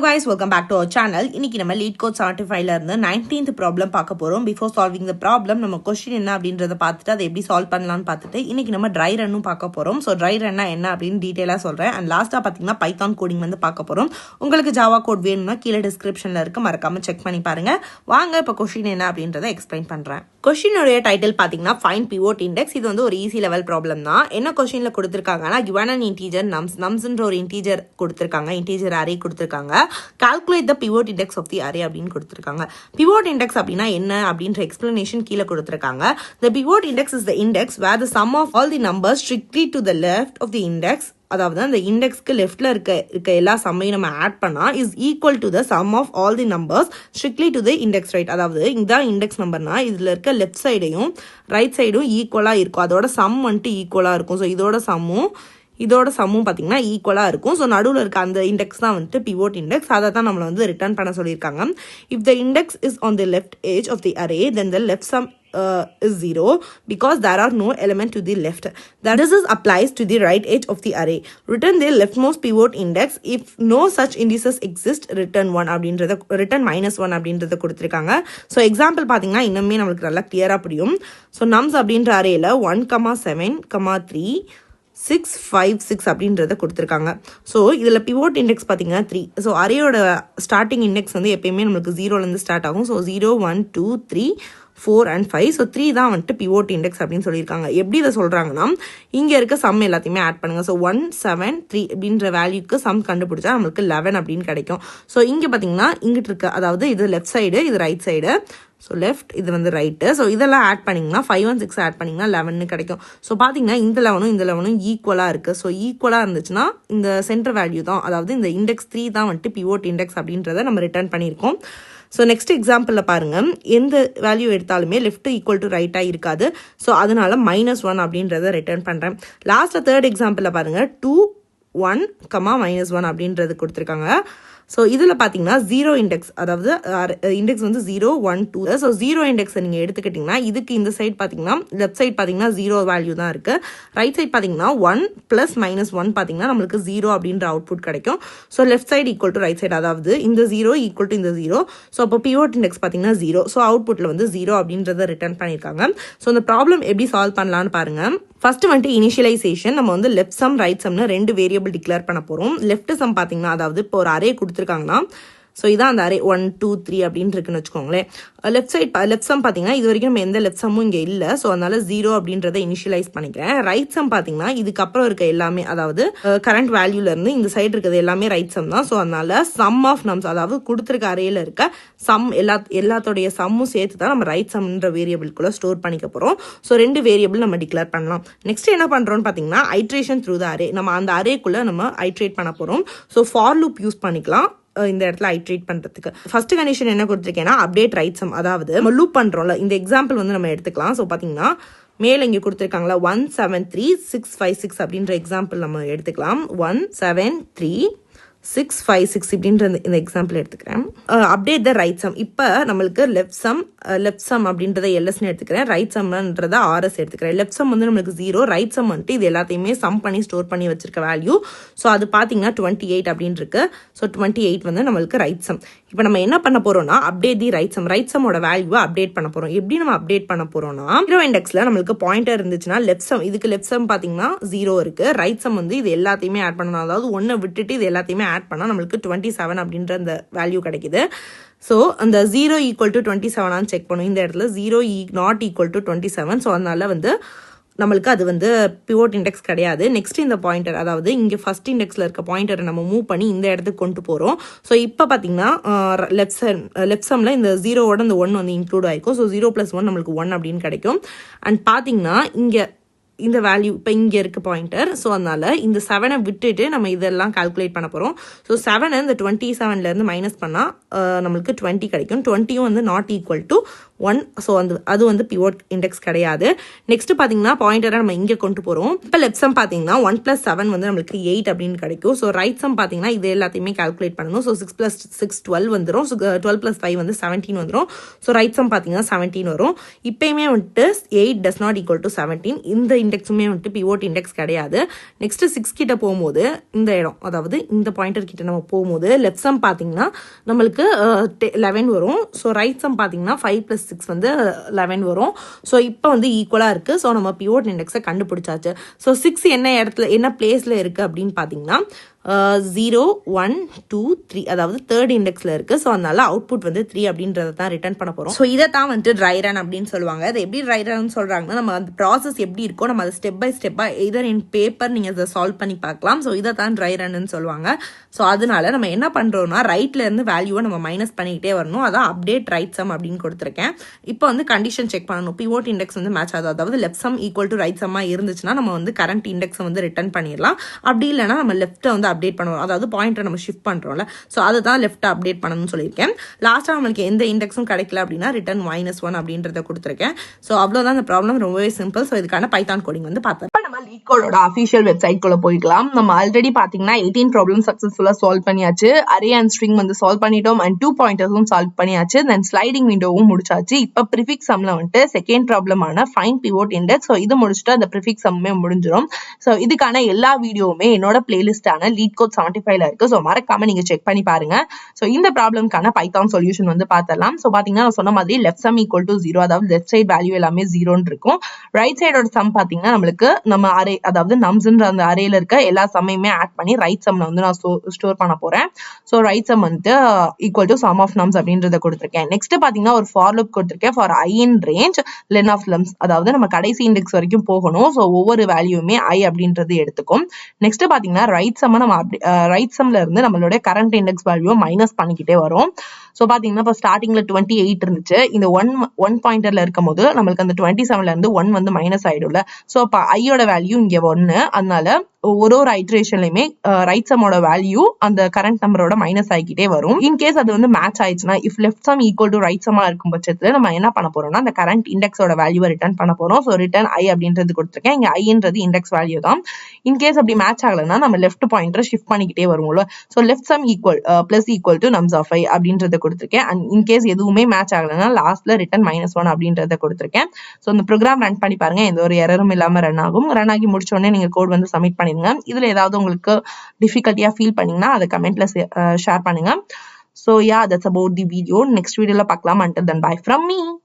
guys, welcome back to our channel. இன்னைக்கு நம்ம lead code 75ல இருந்து 19th ப்ராப்ளம் பார்க்க போறோம். பிஃபோர் சால்விங் த ப்ராப்ளம் நம்ம क्वेश्चन என்ன அப்படின்றத பார்த்துட்டு அதை எப்படி சால்வ் பண்ணலாம்னு பார்த்துட்டு இன்னைக்கு நம்ம ட்ரை ரன்னும் பார்க்க போறோம். ஸோ ட்ரை ரன்னா என்ன அப்படின்னு டீடைலா சொல்றேன். அண்ட் லாஸ்டா பாத்தீங்கன்னா பைத்தான் கோடிங் வந்து பார்க்க போறோம். உங்களுக்கு ஜாவா கோட் வேணும்னா கீழே டிஸ்கிரிப்ஷன்ல இருக்கு, மறக்காம செக் பண்ணி பாருங்க. வாங்க இப்போ क्वेश्चन என்ன அப்படின்றத எக்ஸ்பிளைன் பண்றேன். क्वेश्चनோட டைட்டில் பாத்தீங்கன்னா ஃபைண்ட் பிவோட் இண்டெக்ஸ். இது வந்து ஒரு ஈஸி லெவல் ப்ராப்ளம் தான். என்ன क्वेश्चनல கொடுத்திருக்காங்கன்னா given an integer nums ஒரு இன்டீஜர் கொடுத்திருக்காங்க, இன்டீஜர் அரே கொடுத்திருக்காங்க. calculate the pivot index of the array அப்படின்னு கொடுத்திருக்காங்க. pivot index அப்படின்னா என்ன அப்படின்ற எக்ஸ்பிளனேஷன் கீழே கொடுத்திருக்காங்க. The pivot index is the index where the sum of all the numbers strictly to the left of the index, அதாவது அந்த இண்டெக்ஸ்க்கு லெஃப்ட்ல இருக்க எல்லா சம்மையும் நம்ம ஆட் பண்ணா is equal to the sum of all the numbers strictly to the index right. அதாவது இதான் index நம்பர்னா இதுல இருக்க லெஃப்ட் சைடையும் ரைட் சைடும் ஈக்குவலா இருக்கும். அதோட சம் வந்துட்டு ஈக்குவலா இருக்கும். ஸோ இதோட சம்மும் பார்த்தீங்கன்னா ஈக்குவலாக இருக்கும். ஸோ நடுவில் இருக்க அந்த இண்டெக்ஸ் தான் வந்துட்டு பிவோட் இண்டெக்ஸ். அதை தான் நம்மளை வந்து ரிட்டர்ன் பண்ண சொல்லியிருக்காங்க. If the index is on the left edge of the array then the left sum is 0 because there are no element to the left. That is applies to the right edge of the array. Return the leftmost pivot index. If no such indices exist, return 1 அப்படின்றத return -1 அப்படின்றத கொடுத்திருக்காங்க. So example பார்த்தீங்கன்னா இன்னுமே நம்மளுக்கு நல்லா கிளியராக புரியும். So nums அப்படின்ற அரேல 1, 7, 3 6, 5, 6 அப்படின்றத கொடுத்துருக்காங்க. ஸோ இதில் பிவோட் இண்டெக்ஸ் பார்த்தீங்கன்னா 3. ஸோ அரேயோட ஸ்டார்டிங் இண்டெக்ஸ் வந்து எப்பயுமே நம்மளுக்கு 0லேருந்து ஸ்டார்ட் ஆகும். So 0, 1, 2, 3, 4 and 5. ஸோ 3 தான் வந்துட்டு பிவோட் இண்டெக்ஸ் அப்படின்னு சொல்லியிருக்காங்க. எப்படி இதை சொல்கிறாங்கன்னா இங்கே இருக்க சம் எல்லாத்தையுமே ஆட் பண்ணுங்க. ஸோ 1, 7, 3 அப்படின்ற வேல்யூக்கு சம் கண்டுபிடிச்சா நம்மளுக்கு 11 அப்படின்னு கிடைக்கும். ஸோ இங்கே பார்த்தீங்கன்னா இங்கிட்டு இருக்க, அதாவது இது லெஃப்ட் சைடு, இது ரைட் சைடு. ஸோ லெஃப்ட், இது வந்து ரைட்டு. ஸோ இதெல்லாம் ஆட் பண்ணிங்கன்னா 5 and 6 ஆட் பண்ணிங்கன்னா 11 கிடைக்கும். ஸோ பார்த்தீங்கன்னா இந்த 11ம் ஈக்குவலாக இருக்குது. ஸோ ஈக்குவலாக இருந்துச்சுன்னா இந்த சென்டர் வேல்யூ தான், அதாவது இந்த இண்டெக்ஸ் 3 தான் வந்துட்டு பிவோட் இண்டெக்ஸ் அப்படின்றத நம்ம ரிட்டர்ன் பண்ணியிருக்கோம். ஸோ நெக்ஸ்ட் எக்ஸாம்பிளில் பாருங்கள், எந்த வேல்யூ எடுத்தாலுமே லெஃப்ட் ஈக்குவல் டு ரைட்டாக இருக்காது. ஸோ அதனால -1 அப்படின்றத ரிட்டர்ன் பண்ணுறேன். லாஸ்ட்டில் தேர்ட் எக்ஸாம்பிளில் பாருங்கள் 2, 1, -1 அப்படின்றது கொடுத்துருக்காங்க. ஸோ இதில் பார்த்தீங்கன்னா 0 இண்டெக்ஸ், அதாவது இண்டெக்ஸ் வந்து 0, 1, 2. ஸோ 0 இண்டெக்ஸை நீங்கள் எடுத்துக்கிட்டிங்கன்னா இதுக்கு இந்த சைட் பார்த்தீங்கன்னா லெஃப்ட் சைட் பார்த்தீங்கன்னா 0 வேல்யூ தான் இருக்குது. ரைட் சைட் பார்த்தீங்கன்னா 1 + -1 பார்த்தீங்கன்னா நம்மளுக்கு 0 அப்படின்ற அவுட்புட் கிடைக்கும். So left side equal to right side, அதாவது இந்த 0 ஈக்குவல் டு இந்த 0. ஸோ அப்போ பிவோட் இண்டெக்ஸ் பார்த்தீங்கன்னா 0. ஸோ அவுட்புட்டில் வந்து 0 அப்படின்றத ரிட்டர்ன் பண்ணியிருக்காங்க. ஸோ இந்த ப்ராப்ளம் எப்படி சால்வ் பண்ணலான்னு பாருங்கள். ஃபர்ஸ்ட் வந்துட்டு இனிஷியலைசேஷன், நம்ம வந்து லெஃப்ட் சம் ரைட் சம்னு 2 வேரியபிள் டிக்ளேர் பண்ண போகிறோம். லெஃப்ட் சம் பார்த்தீங்கன்னா, அதாவது இப்போ ஒரு அரே கொடுத்துருக்காங்கன்னா, ஸோ இதான் அந்த அரே 1, 2, 3 அப்படின்னு இருக்குன்னு வச்சுக்கோங்களேன். லெஃப்ட் சம் பார்த்தீங்கன்னா இது வரைக்கும் நம்ம எந்த லெஃப்ட் சம்மும் இங்கே இல்லை. ஸோ அதனால 0 அப்படின்றத இனிஷியலைஸ் பண்ணிக்கிறேன். ரைட் சம் பார்த்தீங்கன்னா இதுக்கப்புறம் இருக்க எல்லாமே, அதாவது கரண்ட் வேல்யூலேருந்து இந்த சைடு இருக்கிறது எல்லாமே ரைட் சம் தான். ஸோ அதனால சம் ஆஃப் நம்ஸ், அதாவது கொடுத்துருக்க அரேல இருக்க சம் எல்லாத்தோடைய சம்மும் சேர்த்து தான் நம்ம ரைட் சம்ன்ற வேரியபிள்குள்ளே ஸ்டோர் பண்ணிக்க போகிறோம். ஸோ 2 வேரியபிள் நம்ம டிக்ளேர் பண்ணலாம். நெக்ஸ்ட் என்ன பண்ணுறோம்னு பார்த்தீங்கன்னா ஐட்ரேஷன் த்ரூ த அரே. நம்ம அந்த அரேக்குள்ளே நம்ம ஐட்ரேட் பண்ண போகிறோம். ஸோ ஃபார் லூப் யூஸ் பண்ணிக்கலாம் இந்த இடத்துல ஐட்ரேட் பண்றதுக்கு. ஃபர்ஸ்ட் கண்டிஷன் என்ன கொடுத்துருக்கேன்னா அப்டேட் ரைட் சம், அதாவது நம்ம லூப் பண்றோம்ல, இந்த எக்ஸாம்பிள் வந்து நம்ம எடுத்துக்கலாம். ஸோ பாத்தீங்கன்னா மேல இங்க கொடுத்துருக்காங்களா 1, 7, 3, 6, 5, 6 அப்படின்ற எக்ஸாம்பிள் நம்ம எடுத்துக்கலாம். 1, 7, 3, 6, 5, 6 இப்படின்ற இந்த எக்ஸாம்பிள் எடுத்துக்கிறேன். Update the right sum. இப்போ நம்மளுக்கு லெஃப்ட் சம் அப்படின்றத எல்எஸ்ன்னு எடுத்துக்கிறேன், ரைட் சம்ன்றத ஆர்எஸ் எடுத்துக்கிறேன். லெஃப்ட் சம் வந்து நம்மளுக்கு 0, ரைட் சம் வந்துட்டு இது எல்லாத்தையுமே சம் பண்ணி ஸ்டோர் பண்ணி வச்சிருக்க வேல்யூ. ஸோ அது பார்த்தீங்கன்னா 28 அப்படின்னு இருக்கு. ஸோ 28 வந்து நம்மளுக்கு ரைட் சம். இப்போ நம்ம என்ன பண்ண போறோம்னா update the right sum, right சம்மோட வேல்யூவை அப்டேட் பண்ண போறோம். எப்படி நம்ம அப்டேட் பண்ண போறோம்னா 0 இண்டெக்ஸ்ல நம்மளுக்கு பாயிண்டர் இருந்துச்சுன்னா லெஃப்ட் சம், இதுக்கு லெஃப்ட் சம் பார்த்தீங்கன்னா 0 இருக்கு. ரைட் சம் வந்து இது எல்லாத்தையுமே ஆட் பண்ணணும், அதாவது 1 விட்டுட்டு இது எல்லாத்தையுமே ஆட் பண்ணா நம்மளுக்கு 27 அப்படின்ற அந்த வேல்யூ கிடைக்குது. ஸோ அந்த 0 ஈக்குவல் டு 27 செக் பண்ணும். இந்த இடத்துல 0 நாட் ஈக்குவல் டு 27. ஸோ அதனால வந்து நம்மளுக்கு அது வந்து பிவோட் இண்டெக்ஸ் கிடையாது. நெக்ஸ்ட் இந்த பாயிண்டர், அதாவது இங்கே ஃபர்ஸ்ட் இண்டெக்ஸில் இருக்க பாயிண்டரை நம்ம மூவ் பண்ணி இந்த இடத்துக்கு கொண்டு போகிறோம். ஸோ இப்போ பார்த்தீங்கன்னா லெஃப்ட் சம்மில் இந்த 0வோட இந்த 1 வந்து இன்க்ளூட் ஆகிருக்கும். ஸோ 0 + 1 நம்மளுக்கு 1 அப்படின்னு கிடைக்கும். அண்ட் பார்த்தீங்கன்னா இங்கே இந்த வேல்யூ இப்போ இங்கே இருக்க பாயிண்டர். ஸோ அதனால இந்த 7 விட்டுட்டு நம்ம இதெல்லாம் கால்குலேட் பண்ண போகிறோம். ஸோ 7 இந்த 27லேருந்து மைனஸ் பண்ணால் நம்மளுக்கு 20 கிடைக்கும். 20 வந்து நாட் ஈக்குவல் டு 1. ஸோ அது வந்து பிவோட் இண்டெக்ஸ் கிடையாது. நெக்ஸ்ட் பார்த்தீங்கன்னா பாயிண்டரை நம்ம இங்கே கொண்டு போகிறோம். இப்போ லெஃப்ட் சம் பார்த்தீங்கன்னா 1 + 7 வந்து நம்மளுக்கு 8 அப்படின்னு கிடைக்கும். ஸோ ரைட் சம் பார்த்தீங்கன்னா இது எல்லாத்தையுமே கால்குலேட் பண்ணணும். ஸோ 6 + 6 12 வந்துடும். ஸோ 12 + 5 வந்து 17 வந்துடும். ஸோ ரைட் சம் பார்த்தீங்கன்னா 17 வரும். இப்போயுமே வந்துட்டு 8 does not equal to 17. இந்த இண்டெக்ஸுமே வந்துட்டு பிவோட் இண்டெக்ஸ் கிடையாது. நெக்ஸ்ட் 6 கிட்ட போகும்போது இந்த இடம், அதாவது இந்த பாயிண்டர் கிட்ட நம்ம போகும்போது லெஃப்ட் சம் பார்த்தீங்கன்னா நம்மளுக்கு 11 வரும். ஸோ ரைட் சம் பார்த்தீங்கன்னா 5 + 6 வந்து 11 வரும். ஸோ இப்போ வந்து ஈக்குவலாக இருக்குது. ஸோ நம்ம பிவோட் இண்டெக்ஸை கண்டுபிடிச்சாச்சு. ஸோ 6 என்ன பிளேஸில் இருக்குது அப்படின்னு பார்த்தீங்கன்னா 0 1 2 3, அதாவது தேர்ட் இண்டெக்ஸில் இருக்குது. ஸோ அதனால அவுட்புட் வந்து 3 அப்படின்றத தான் ரிட்டர்ன் பண்ண போகிறோம். ஸோ இதை தான் வந்துட்டு ட்ரை ரன் அப்படின்னு சொல்லுவாங்க. அது எப்படி ட்ரை ரன் சொல்கிறாங்கன்னா, நம்ம அந்த ப்ராசஸ் எப்படி இருக்கோ நம்ம அதை ஸ்டெப் பை ஸ்டெப்பாக எதர் இன் பேப்பர் நீங்கள் அதை சால்வ் பண்ணி பார்க்கலாம். ஸோ இதை தான் ட்ரை ரன்னு சொல்லுவாங்க. ஸோ அதனால நம்ம என்ன பண்ணுறோம்னா ரைட்லேருந்து வேல்யூவை நம்ம மைனஸ் பண்ணிக்கிட்டே வரணும். அதான் அப்டேட் ரைட் சம் அப்படின்னு கொடுத்துருக்கேன். இப்போ வந்து கண்டிஷன் செக் பண்ணணும். பிவோட் இண்டெக்ஸ் வந்து மேட்ச் ஆகுது, அதாவது left sum equal to right சம்மாக இருந்துச்சுன்னா நம்ம வந்து கரண்ட் இண்டெக்ஸை வந்து ரிட்டர்ன் பண்ணிடலாம். அப்படி இல்லைனா நம்ம லெஃப்ட்டை வந்து அப்டேட் பண்ணுவோம், அதாவது பாயிண்டரை நம்ம ஷிஃப்ட் பண்ணுறோம்ல. ஸோ அதை தான் லெஃப்ட்டை அப்டேட் பண்ணணும்னு சொல்லியிருக்கேன். லாஸ்ட்டாக நம்மளுக்கு எந்த இண்டெக்ஸும் கிடைக்கல அப்படின்னா ரிட்டர்ன் -1 அப்படின்றத கொடுத்துருக்கேன். ஸோ அவ்வளோதான் அந்த ப்ராப்ளம், ரொம்பவே சிம்பிள். ஸோ இதுக்கான பைத்தான் கோடிங் வந்து பார்த்தேன். நம்ம LeetCodeோட அஃபிஷியல் வெப்சைட்குள்ள போய்க்கலாம். நம்ம ஆல்ரெடி பார்த்தீங்கன்னா 18 ப்ராப்ளம் சக்ஸஸ்ஃபுல்லாக சால்வ் பண்ணியாச்சு. அரே அண்ட் ஸ்ட்ரிங் வந்து சால்வ் பண்ணிட்டோம் அண்ட் 2 பாயிண்டர்ஸும் சால்வ் பண்ணியாச்சு. தென் ஸ்லைடிங் விண்டோவும் முடிச்சாச்சு. இப்போ ப்ரிஃபிக்ஸ் சம்ல வந்துட்டு செகண்ட் ப்ராப்ளமான ஃபைண்ட் பிவோட் இண்டெக்ஸ். ஸோ இது முடிச்சுட்டு அந்த ப்ரிஃபிக்ஸ் சம்மே முடிஞ்சிடும். ஸோ இதுக்கான எல்லா வீடியோவுமே என்னோட பிளேலிஸ்டான LeetCode 75ல இருக்கு. ஸோ மறக்காம நீங்க செக் பண்ணி பாருங்க. ஸோ இந்த ப்ராப்ளம்க்கான பைத்தான் சொல்யூஷன் வந்து பார்த்தலாம். ஸோ பார்த்தீங்கன்னா நான் சொன்ன மாதிரி லெஃப்ட் சம் ஈக்குவல் டு 0, அதாவது லெஃப்ட் சைட் வேல்யூ எல்லாமே 0ன்னு இருக்கும். ரைட் சைடோட சம் பார்த்தீங்கன்னா நம்மளுக்கு நம்ம அரே, அதாவது நம்ஸ்ன்ற அந்த அரேல இருக்க எல்லா சம்மையுமே ஆட் பண்ணி ரைட் சம்ல வந்து நான் ஸ்டோர் பண்ண போறேன். ஸோ ரைட் சம் வந்து equal to sum of nums அப்படின்றத கொடுத்துருக்கேன். நெக்ஸ்ட் பார்த்தீங்கன்னா ஒரு ஃபார் லூப் கொடுத்துருக்கேன். For i in range len of lums, அதாவது நம்ம கடைசி இண்டெக்ஸ் வரைக்கும் போகணும். ஸோ ஒவ்வொரு வேல்யூமே i அப்படின்றது எடுத்துக்கும். நெக்ஸ்ட் பார்த்தீங்கன்னா ரைட் சம் நம்ம ரைட் சம்ல இருந்து நம்மளுடைய கரண்ட் இண்டெக்ஸ் வேல்யூ மைனஸ் பண்ணிக்கிட்டே வரும். ஸோ பார்த்தீங்கன்னா இப்போ ஸ்டார்டிங்ல 28 இருந்துச்சு. இந்த ஒன் பாயிண்டர்ல இருக்கும் போது நம்மளுக்கு அந்த 27ல இருந்து 1 வந்து மைனஸ் ஆயிடும்ல. ஸோ அப்போ ஐயோட வேல்யூ இங்க 1, அதனால ஒரு ஐட்ரேஷன்லயுமே ரைட் சமோட வேல்யூ அந்த கரண்ட் நம்பரோட மைனஸ் ஆகிக்கிட்டே வரும். இன்கேஸ் அது வந்து மேட்ச் ஆயிடுச்சுன்னா, if left sum equal to right சமா இருக்கும் பட்சத்துல நம்ம என்ன பண்ண போறோம்னா அந்த கரண்ட் இண்டெக்ஸோட வேல்யூவை ரிட்டர்ன் பண்ண போறோம். ஸோ ரிட்டர்ன் i அப்படின்றது கொடுத்துருக்கேன். இங்க iன்றது இண்டெக்ஸ் வேல்யூ தான். இன்கேஸ் அப்படி மேட்ச் ஆகலைன்னா நம்ம லெஃப்ட் பாயிண்டரை ஷிஃப்ட் பண்ணிக்கிட்டே வருவோம்ல. So left sum plus equal to nums of i அப்படின்றத கொடுத்துருக்கேன். அண்ட் இன்கேஸ் எதுவுமே மேட்ச் ஆகலைன்னா லாஸ்ட்ல ரிட்டர்ன் -1 அப்படின்றத கொடுத்துருக்கேன். ஸோ இந்த ப்ரோக்ராம் ரன் பண்ணி பாருங்க, எந்த ஒரு எரரும் இல்லாம ரன் ஆகும். ரன் ஆகி முடிச்ச உடனே நீங்க கோட் வந்து சப்மிட் பண்ணிருங்க. இதுல ஏதாவது உங்களுக்கு டிஃபிகல்ட்டியா ஃபீல் பண்ணீங்கன்னா அதை கமெண்ட்ல ஷேர் பண்ணுங்க. So yeah, that's about the video. Next video la pakkalam. Until then, bye from me.